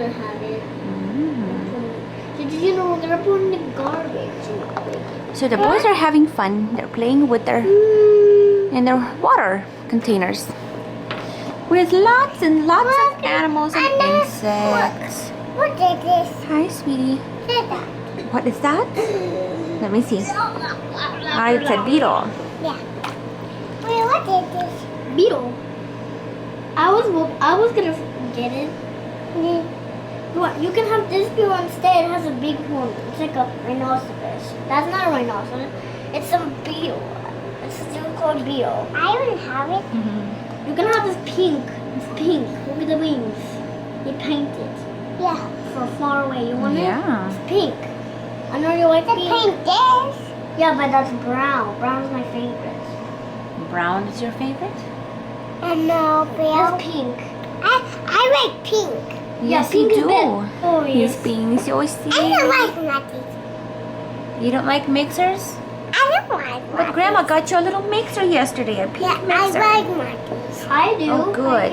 gonna have it. So did you know we're gonna put in the garbage? So the boys are having fun. They're playing with their in their water containers with lots and lots of animals and insects. What is this? Hi, sweetie. What is that? Let me see. Ah, it's a beetle. Yeah. Wait, what is this? Beetle. I was gonna get it. What? You can have this beetle instead. It has a big horn. It's like a rhinoceros. That's not a rhinoceros. It's a beetle. It's still called beetle. I don't have it. You can have this pink. It's pink. Look at the wings. They painted. Yeah. For far away. You want it? Yeah. It's pink. I know you like pink. Pink is. Yeah, but that's brown. Brown is my favorite. Brown is your favorite? No, brown. It's pink. I like pink. Yes, pink you is do. Oh, He's yes. being so sweet. I don't like nutties. You don't like mixers? I don't like But Grandma got you a little mixer yesterday, a pink mixer. I like nutties. I do. Oh, good.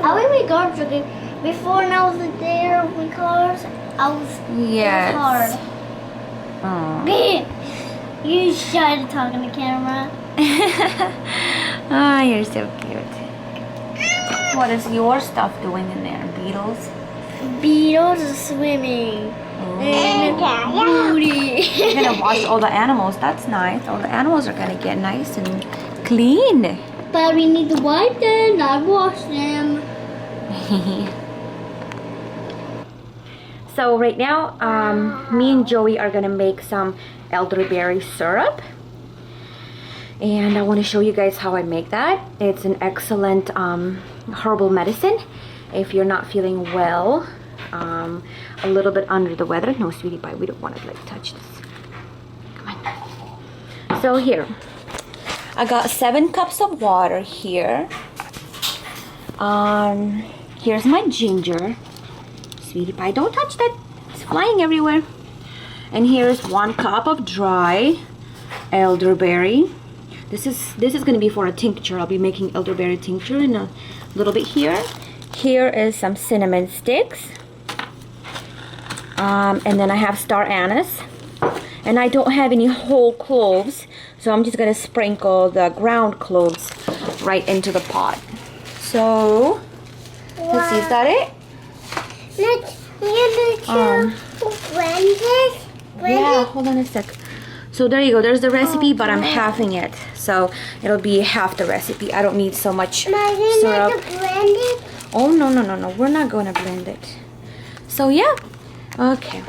I like my garbage. Okay. Before when I was there with cars, I was Yes. it was hard. Oh. You shy to talk on the camera. Ah, you're so cute. What is your stuff doing in there? Beetles? Beetles are swimming. And booty. You're gonna wash all the animals. That's nice. All the animals are gonna get nice and clean. But we need to wipe them, not wash them. So right now, me and Joey are gonna make some elderberry syrup. And I want to show you guys how I make that. It's an excellent herbal medicine if you're not feeling well, a little bit under the weather. No, sweetie pie, we don't want to like touch this. Come on. So here, I got 7 cups of water here. Here's my ginger. Sweetie pie, don't touch that. It's flying everywhere. And here's 1 cup of dry elderberry. This is going to be for a tincture. I'll be making elderberry tincture in a little bit here. Here is some cinnamon sticks. And then I have star anise. And I don't have any whole cloves, so I'm just going to sprinkle the ground cloves right into the pot. So, let's see, is that it? Blend this. Yeah, hold on a sec. So there you go, there's the recipe, but I'm halving it. So it'll be half the recipe. I don't need so much syrup. Blend it? Oh, no, we're not gonna blend it. So yeah, okay.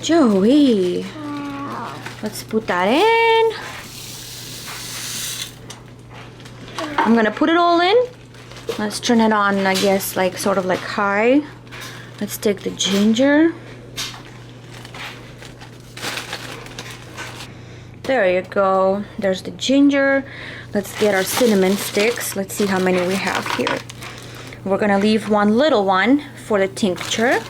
Joey, Wow. let's put that in. I'm gonna put it all in. Let's turn it on, I guess, like sort of like high. Let's take the ginger. There you go. There's the ginger. Let's get our cinnamon sticks. Let's see how many we have here. We're gonna leave 1 little one for the tincture.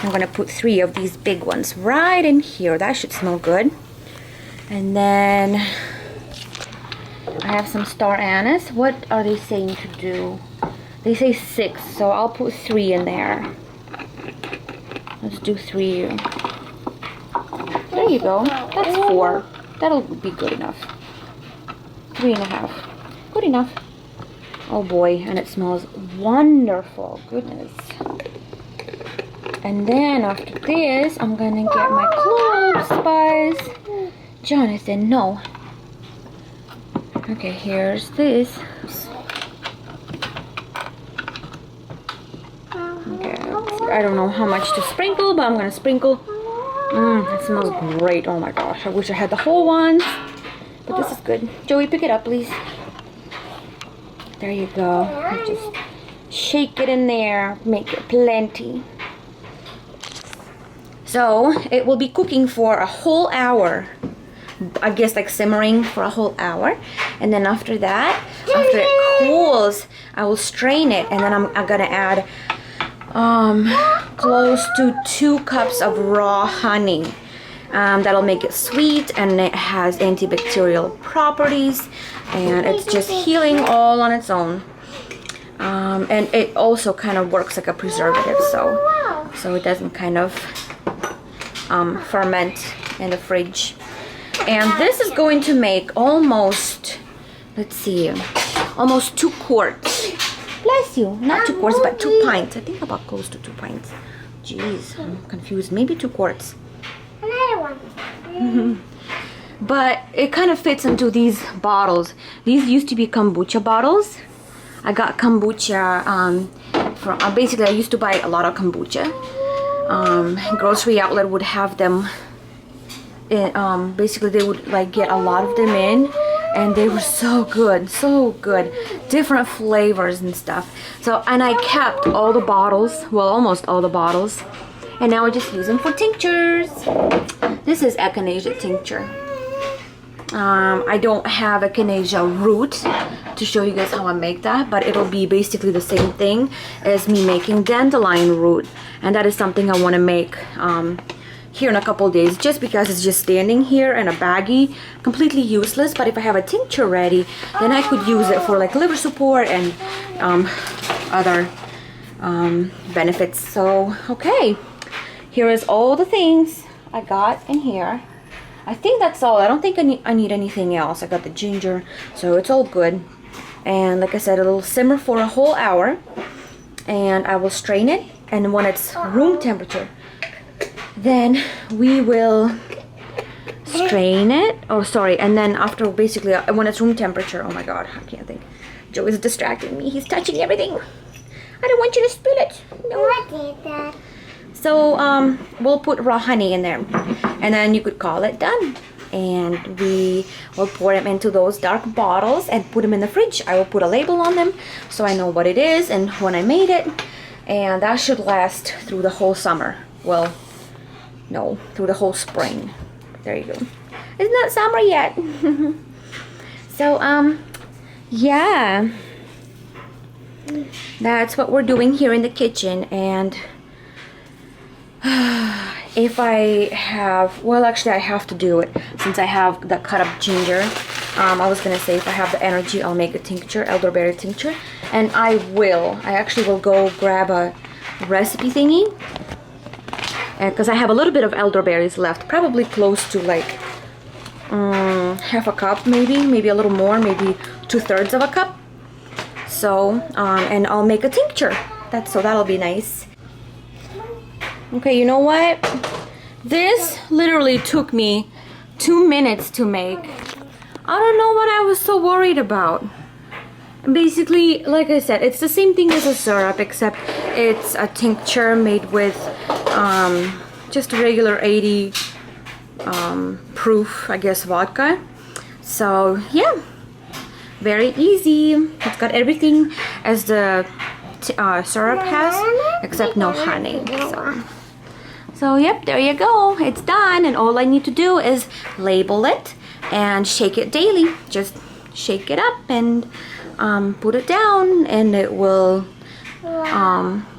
I'm gonna put 3 of these big ones right in here. That should smell good. And then I have some star anise. What are they saying to do? They say 6, so I'll put 3 in there. Let's do 3. There you go. That's 4. That'll be good enough. 3.5. Good enough. Oh boy, and it smells wonderful. Goodness. And then after this, I'm gonna get my clove spice. Jonathan, no. Okay, here's this. Okay, I don't know how much to sprinkle, but I'm gonna sprinkle. It smells great. Oh my gosh, I wish I had the whole ones, but this is good. Joey, pick it up, please. There you go. Just shake it in there, make it plenty. So it will be cooking for a whole hour. I guess like simmering for a whole hour, and then after that, after it cools, I will strain it, and then I'm gonna add close to 2 cups of raw honey. That'll make it sweet, and it has antibacterial properties, and it's just healing all on its own. And it also kind of works like a preservative, so it doesn't kind of ferment in the fridge. And this is going to make almost, let's see, almost 2 quarts. Bless you. Not 2 quarts, but 2 pints. I think about close to 2 pints. Jeez, I'm confused. Maybe 2 quarts. Another one. But it kind of fits into these bottles. These used to be kombucha bottles. I got kombucha from, basically I used to buy a lot of kombucha. Grocery outlet would have them. Basically they would like get a lot of them in, and they were so good, different flavors and stuff. So, and I kept all the bottles, well, almost all the bottles, and now I just use them for tinctures. This is echinacea tincture. I don't have echinacea root to show you guys how I make that, but it'll be basically the same thing as me making dandelion root, and that is something I want to make here in a couple days, just because it's just standing here in a baggie, completely useless. But if I have a tincture ready, then I could use it for like liver support and other benefits. So okay, here is all the things I got in here. I think that's all. I don't think I need anything else. I got the ginger, so it's all good. And like I said, it'll simmer for a whole hour, and I will strain it, and when it's room temperature, then we will strain it. Oh, sorry. And then after, basically, when it's room temperature, oh my god, I can't think. Joe is distracting me. He's touching everything. I don't want you to spill it. No. I did that. So we'll put raw honey in there, and then you could call it done. And we will pour them into those dark bottles and put them in the fridge. I will put a label on them so I know what it is and when I made it, and that should last through the whole summer. Well, no, through the whole spring. There you go. It's not summer yet. So yeah, that's what we're doing here in the kitchen. And if I have, well, actually I have to do it since I have the cut up ginger. I was gonna say if I have the energy, I'll make a tincture, elderberry tincture, and I actually will go grab a recipe thingy, because I have a little bit of elderberries left, probably close to like half a cup, maybe a little more, maybe 2/3 of a cup. So and I'll make a tincture. That'll be nice. Okay, you know what? This literally took me 2 minutes to make. I don't know what I was so worried about. Basically, like I said, it's the same thing as a syrup, except it's a tincture made with just regular 80 proof, I guess, vodka. So yeah, very easy. It's got everything as the syrup has, except no honey. So yep, there you go. It's done, and all I need to do is label it and shake it daily. Just shake it up and put it down, and it will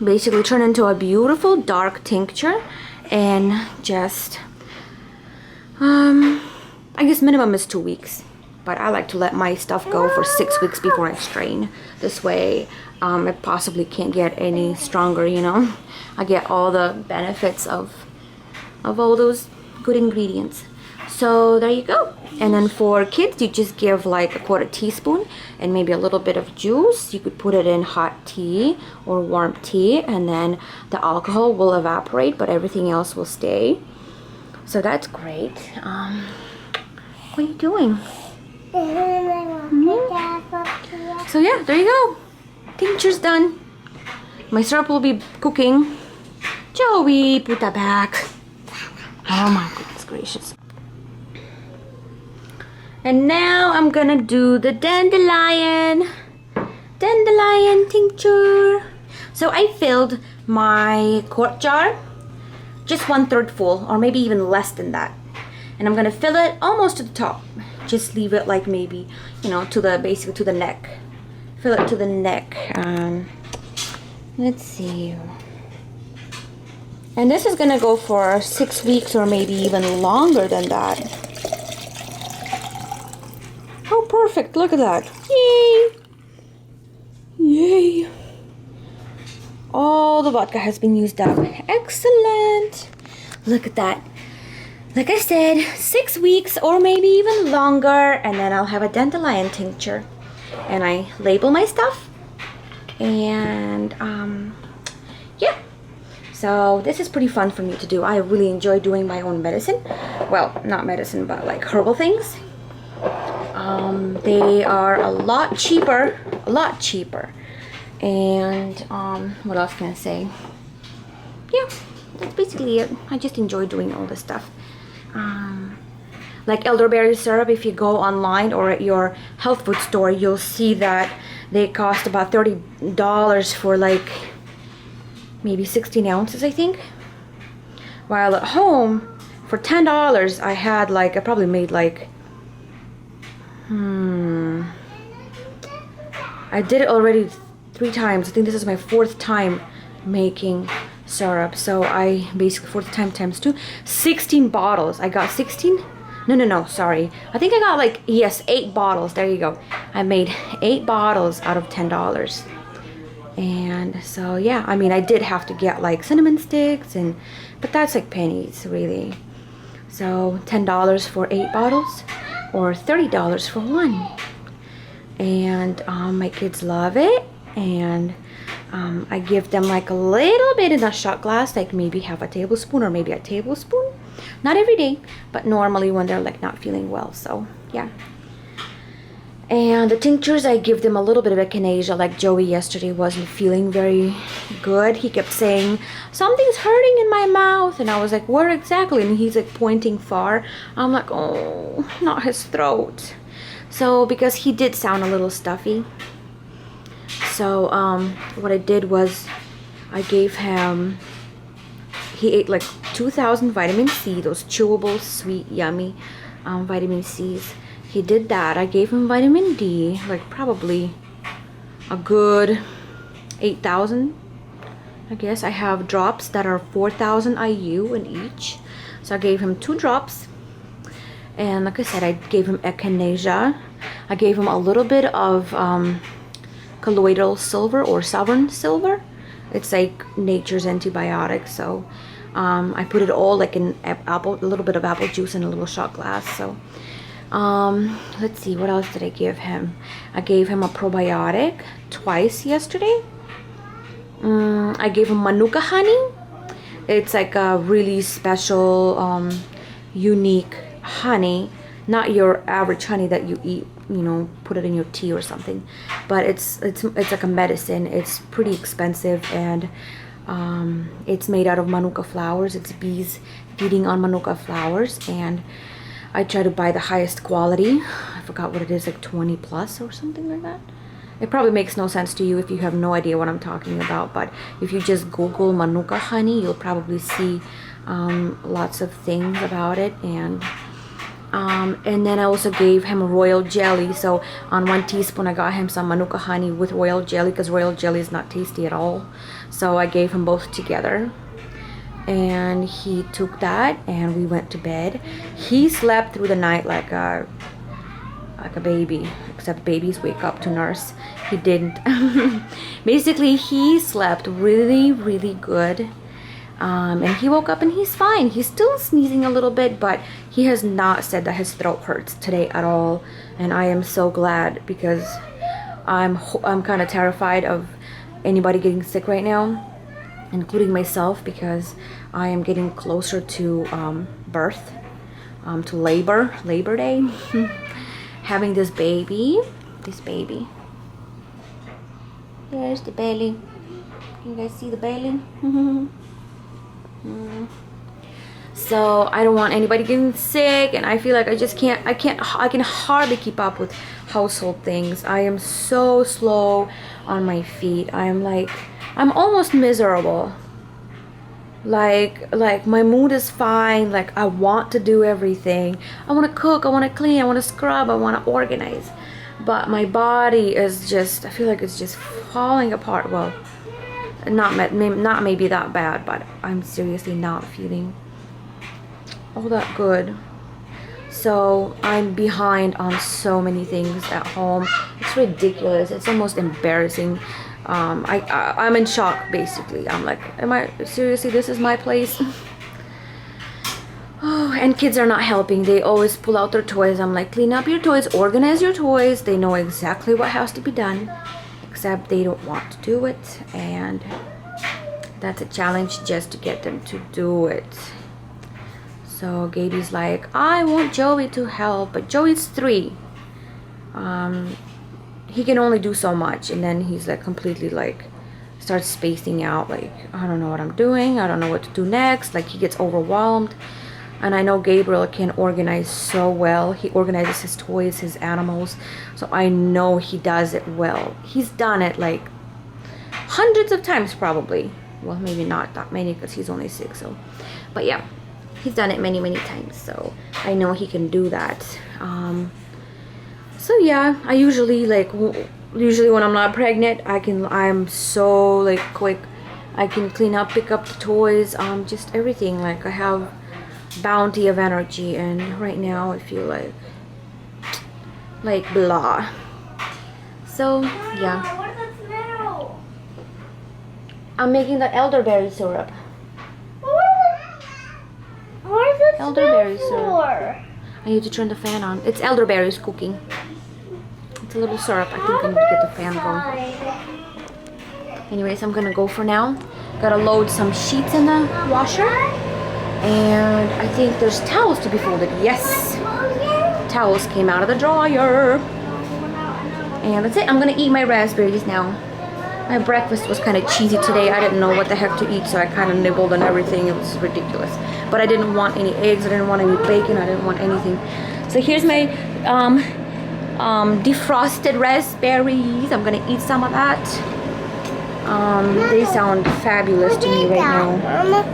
basically turn into a beautiful dark tincture. And just I guess minimum is 2 weeks, but I like to let my stuff go for 6 weeks before I strain. This way it possibly can't get any stronger, you know. I get all the benefits of all those good ingredients. So there you go. And then for kids, you just give like a 1/4 teaspoon and maybe a little bit of juice. You could put it in hot tea or warm tea, and then the alcohol will evaporate, but everything else will stay. So that's great. What are you doing? So yeah, there you go. Tincture's done. My syrup will be cooking. Joey, put that back. Oh my goodness gracious. And now I'm gonna do the dandelion tincture. So I filled my quart jar just 1/3 full, or maybe even less than that. And I'm gonna fill it almost to the top. Just leave it like maybe, you know, to the basically to the neck. Fill it to the neck. Let's see. And this is gonna go for 6 weeks or maybe even longer than that. Oh, perfect! Look at that! Yay! Yay! All the vodka has been used up. Excellent! Look at that. Like I said, 6 weeks or maybe even longer, and then I'll have a dandelion tincture. And I label my stuff. And yeah. So this is pretty fun for me to do. I really enjoy doing my own medicine. Well, not medicine, but like herbal things. They are a lot cheaper. And what else can I say? Yeah, that's basically it. I just enjoy doing all this stuff. Like elderberry syrup, if you go online or at your health food store, you'll see that they cost about $30 for like maybe 16 ounces, I think. While at home, for $10, I had like, I probably made like, I did it already 3 times. I think this is my 4th time making syrup. So I basically, 4th time times 2, 16 bottles. I got 16. No, sorry. I think I got like, yes, 8 bottles. There you go. I made 8 bottles out of $10. And so, yeah, I mean, I did have to get like cinnamon sticks, but that's like pennies, really. So $10 for 8 bottles or $30 for 1. And my kids love it. And I give them like a little bit in a shot glass, like maybe half a tablespoon or maybe a tablespoon. Not every day, but normally when they're like not feeling well. So yeah. And the tinctures, I give them a little bit of echinacea. Like Joey yesterday wasn't feeling very good. He kept saying, something's hurting in my mouth. And I was like, where exactly? And he's like pointing far. I'm like, oh, not his throat. So because he did sound a little stuffy. So what I did was I gave him, he ate like 2,000 vitamin C, those chewable, sweet, yummy vitamin C's. He did that. I gave him vitamin D, like probably a good 8,000. I guess I have drops that are 4,000 IU in each. So I gave him 2 drops. And like I said, I gave him echinacea. I gave him a little bit of colloidal silver or sovereign silver. It's like nature's antibiotic. So I put it all like in a little bit of apple juice in a little shot glass. So let's see, what else did I give him? I gave him a probiotic twice yesterday. I gave him Manuka Honey. It's like a really special, unique honey, not your average honey that you eat, you know, put it in your tea or something, but it's like a medicine. It's pretty expensive, and it's made out of Manuka flowers. It's bees feeding on Manuka flowers, and I try to buy the highest quality. I forgot what it is, like 20 plus or something like that. It probably makes no sense to you if you have no idea what I'm talking about, but if you just Google Manuka honey, you'll probably see lots of things about it. And then I also gave him a royal jelly. So on 1 teaspoon I got him some Manuka honey with royal jelly, because royal jelly is not tasty at all. So I gave him both together, and he took that and we went to bed. He slept through the night like a baby, except babies wake up to nurse. He didn't. Basically he slept really, really good. And he woke up and he's fine. He's still sneezing a little bit, but he has not said that his throat hurts today at all. And I am so glad, because I'm kind of terrified of anybody getting sick right now, including myself, because I am getting closer to birth, to Labor Day. Having this baby. There's the belly. Can you guys see the belly? So I don't want anybody getting sick, and I feel like I can hardly keep up with household things. I am so slow on my feet. I'm almost miserable. Like my mood is fine. Like I want to do everything. I want to cook, I want to clean, I want to scrub, I want to organize. But my body is just, I feel like it's just falling apart. Well, not maybe that bad, but I'm seriously not feeling all that good. So I'm behind on so many things at home. It's ridiculous. It's almost embarrassing. I'm in shock basically. I'm like, am I seriously, this is my place? Oh, and kids are not helping. They always pull out their toys. I'm like, clean up your toys, organize your toys. They know exactly what has to be done, except they don't want to do it, and that's a challenge just to get them to do it. So Gaby's like, I want Joey to help, but Joey's 3. He can only do so much, and then he's like completely like starts spacing out, like, I don't know what I'm doing, I don't know what to do next. Like, he gets overwhelmed. And I know Gabriel can organize so well. He organizes his toys, his animals, so I know he does it well. He's done it like hundreds of times probably. Well, maybe not that many because he's only 6. So, but yeah, he's done it many times, so I know he can do that. So yeah, I usually when I'm not pregnant, I'm so like quick. I can clean up, pick up the toys, just everything. Like, I have bounty of energy, and right now I feel like blah. So yeah, What does that smell? I'm making the elderberry syrup. What is it Elderberry smell syrup. for? I need to turn the fan on. It's elderberries cooking. It's a little syrup. I think I need to get the fan going. Anyways, I'm gonna go for now. Gotta load some sheets in the washer. And I think there's towels to be folded. Yes! Towels came out of the dryer. And that's it. I'm gonna eat my raspberries now. My breakfast was kind of cheesy today. I didn't know what the heck to eat, so I kind of nibbled on everything. It was ridiculous. But I didn't want any eggs. I didn't want any bacon. I didn't want anything. So here's my defrosted raspberries. I'm gonna eat some of that. They sound fabulous to me right now.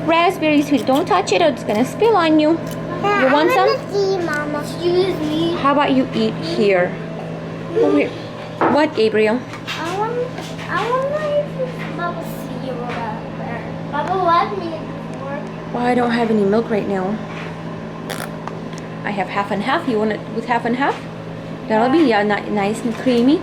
Raspberry sweet. Don't touch it, or it's gonna spill on you. You want some? Excuse me. How about you eat here? Over here. What, Gabriel? I want Bubba syrup out there. Bubba, what me for? Well, I don't have any milk right now. I have half and half. You want it with half and half? That'll be nice and creamy.